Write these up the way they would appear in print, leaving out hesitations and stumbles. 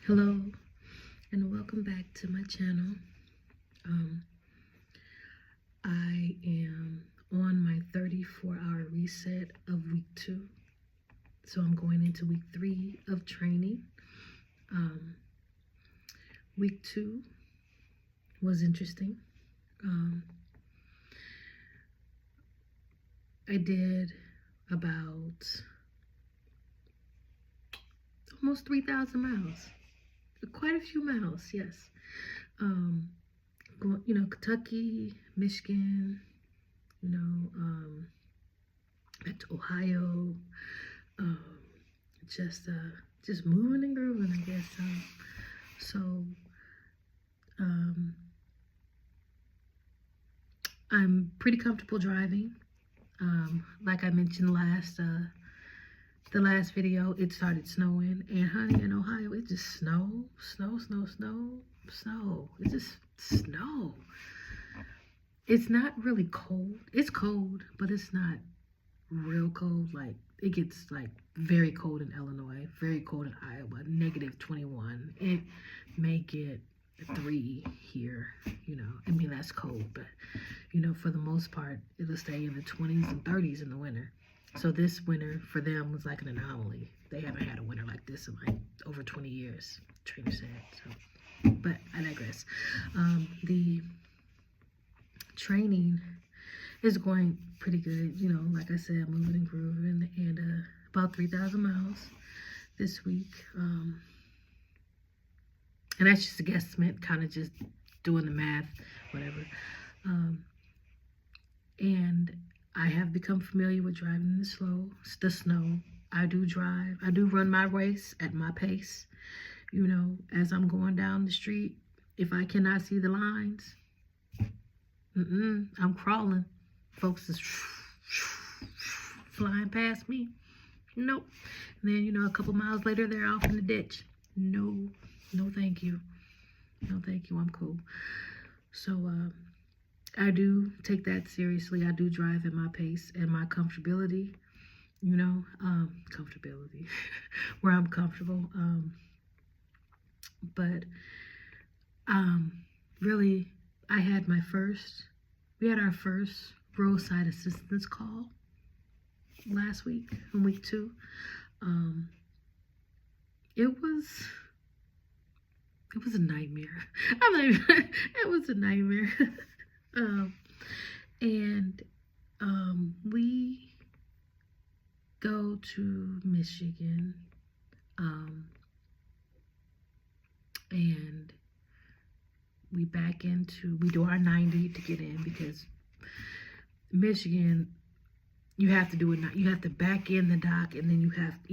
Hello and welcome back to my channel. I am on my 34-hour reset of week 2. So I'm going into week 3 of training. Week 2 was interesting. I did about almost 3,000 miles. Quite a few miles, yes. Kentucky, Michigan, back to Ohio, just moving and grooving, I guess. I'm pretty comfortable driving. Like I mentioned the last video, it started snowing, and honey, in Ohio, it just snow. It's just snow. It's not really cold. It's cold, but it's not real cold. Like, it gets like very cold in Illinois, very cold in Iowa, -21. It may get 3 here, I mean, that's cold, but for the most part, it'll stay in the 20s and 30s in the winter. So this winter for them was like an anomaly. They haven't had a winter like this in like over 20 years, trainer said. So, but I digress. The training is going pretty good. Like I said, moving and grooving, and about 3,000 miles this week. And that's just a guesstimate, kind of just doing the math, whatever. And I have become familiar with driving in the snow. I do drive. I do run my race at my pace. As I'm going down the street, if I cannot see the lines, I'm crawling. Folks is flying past me. Nope. And then, a couple miles later, they're off in the ditch. No, thank you. No, thank you. I'm cool. So, I do take that seriously. I do drive at my pace and my comfortability, comfortability, where I'm comfortable. But really, we had our first roadside assistance call last week, in week 2. It was a nightmare. It was a nightmare. We go to Michigan, and we do our 90 to get in, because Michigan, you have to do it. You have to back in the dock, and then you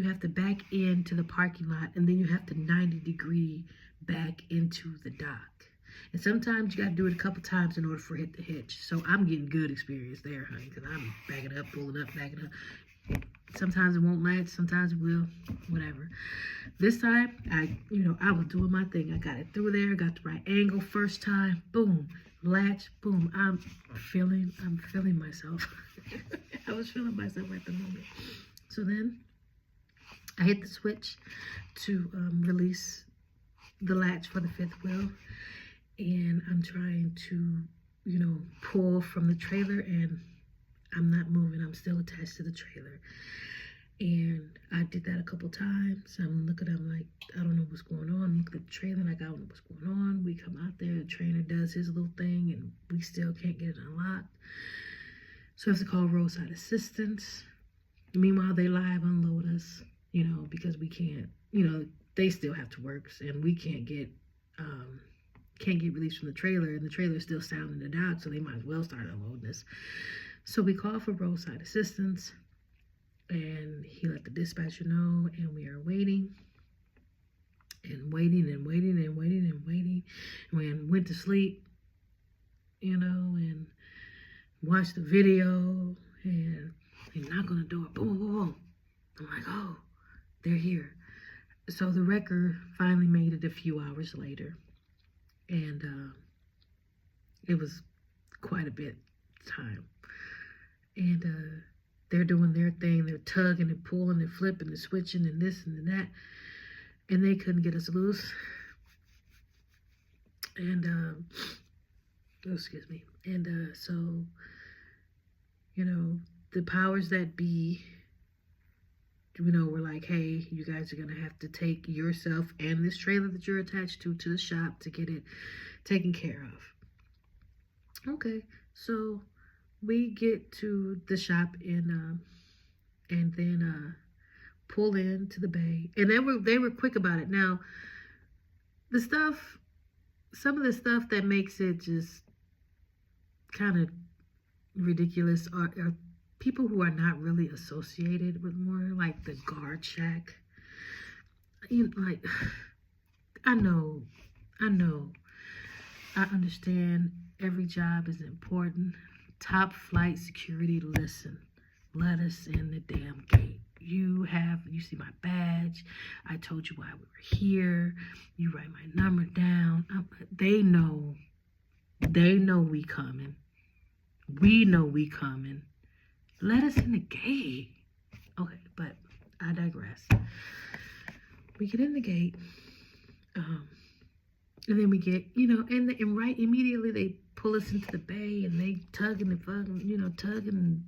have to back into the parking lot, and then you have to 90-degree back into the dock. And sometimes you got to do it a couple times in order for it to hitch. So I'm getting good experience there, honey, because I'm backing up, pulling up, backing up. Sometimes it won't latch, sometimes it will, whatever. This time, I was doing my thing. I got it through there, got the right angle first time, boom, latch, boom. I'm feeling myself. I was feeling myself at the moment. So then I hit the switch to release the latch for the 5th wheel. And I'm trying to, pull from the trailer, and I'm not moving. I'm still attached to the trailer. And I did that a couple times. I'm like, I don't know what's going on. I'm looking at the trailer, like, I don't know what's going on. We come out there, the trainer does his little thing, and we still can't get it unlocked. So I have to call roadside assistance. Meanwhile, they live unload us, because we can't, they still have to work, and we can't get released from the trailer, and the trailer is still sounding the dock, so they might as well start unloading us. So we call for roadside assistance, and he let the dispatcher know, and we are waiting and waiting and waiting and waiting and waiting. And we went to sleep, and watched the video, and they knock on the door, boom, boom, boom. I'm like, oh, they're here. So the wrecker finally made it a few hours later. And it was quite a bit of time. And they're doing their thing. They're tugging and pulling and flipping and switching and this and that. and they couldn't get us loose. And oh, excuse me. And so, you know, the powers that be, you know, were like, hey, you guys are gonna have to take yourself and this trailer that you're attached to the shop to get it taken care of. Okay, so we get to the shop and then pull into the bay, and they were quick about it. Now, the stuff, some of the stuff that makes it just kind of ridiculous are people who are not really associated with Warner, like the guard shack. You know, like, I know, I understand every job is important. Top flight security, listen, let us in the damn gate. You see my badge. I told you why we were here. You write my number down. They know we coming. We know we coming. Let us in the gate. Okay, but I digress. We get in the gate, and then we get, you know, and right immediately they pull us into the bay, and they tugging and fucking, you know, tugging and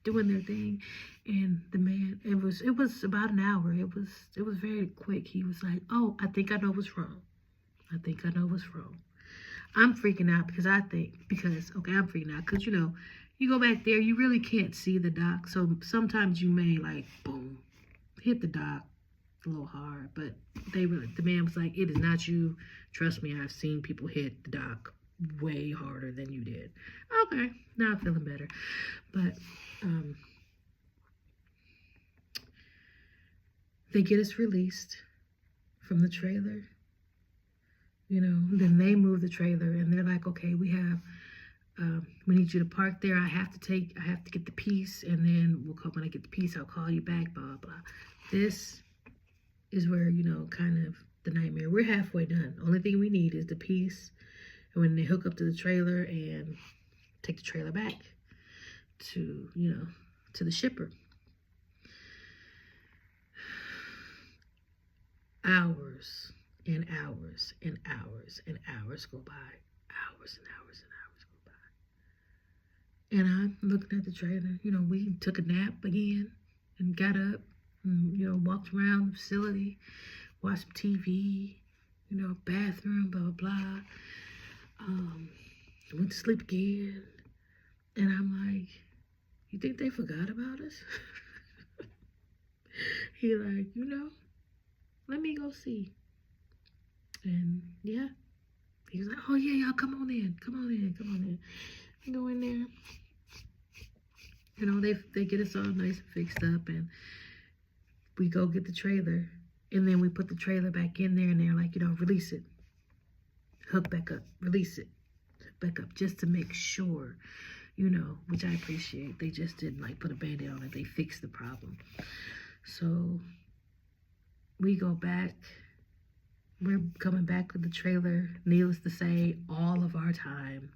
doing their thing. And the man, it was about an hour. It was very quick. He was like, oh, I think I know what's wrong. I'm freaking out because I'm freaking out because, you know, you go back there, you really can't see the dock. So sometimes you may, like, boom, hit the dock a little hard. But the man was like, it is not you. Trust me, I've seen people hit the dock way harder than you did. Okay, now I'm feeling better. But they get us released from the trailer. You know, then they move the trailer, and they're like, okay, we need you to park there. I have to get the piece, and then when I get the piece, I'll call you back, blah, blah. This is where, you know, kind of the nightmare. We're halfway done. Only thing we need is the piece, and when they hook up to the trailer and take the trailer back to, you know, to the shipper. Hours and hours and hours and hours go by. Hours and hours and hours go by. And I'm looking at the trailer. You know, we took a nap again and got up and, you know, walked around the facility, watched some TV, you know, bathroom, blah, blah, blah. Went to sleep again. And I'm like, you think they forgot about us? He like, you know, let me go see. And yeah, he was like, oh yeah, y'all come on in. I go in there. You know, they get us all nice and fixed up, and we go get the trailer, and then we put the trailer back in there, and they're like, you know, release it. Hook back up, release it. Hook back up, just to make sure, you know, which I appreciate. They just didn't like put a Band-Aid on it. They fixed the problem. So we go back. We're coming back with the trailer. Needless to say, all of our time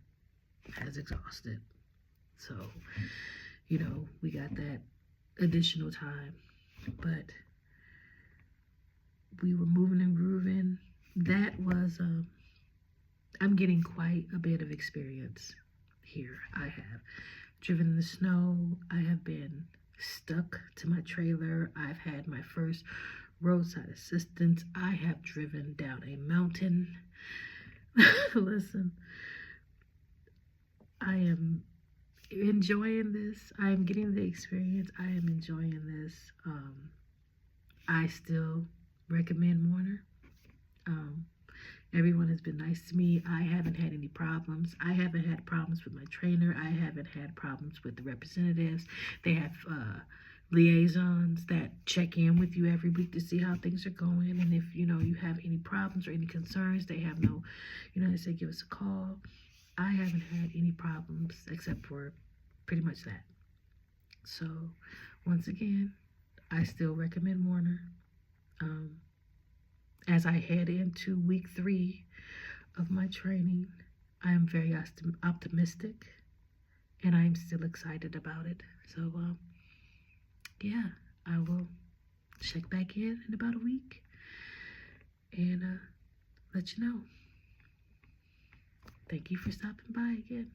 has exhausted. So, you know, we got that additional time. But we were moving and grooving. That was, I'm getting quite a bit of experience here. I have driven in the snow. I have been stuck to my trailer. I've had my first roadside assistance. I have driven down a mountain. Listen, I am enjoying this. I am getting the experience. I am enjoying this. I still recommend Werner. Everyone has been nice to me. I haven't had any problems. I haven't had problems with my trainer. I haven't had problems with the representatives. They have liaisons that check in with you every week to see how things are going. And if, you know, you have any problems or any concerns, they have no, you know, they say give us a call. I haven't had any problems except for pretty much that. So once again, I still recommend Werner. As I head into week 3 of my training, I am very optimistic, and I am still excited about it. So, yeah, I will check back in about a week and let you know. Thank you for stopping by again.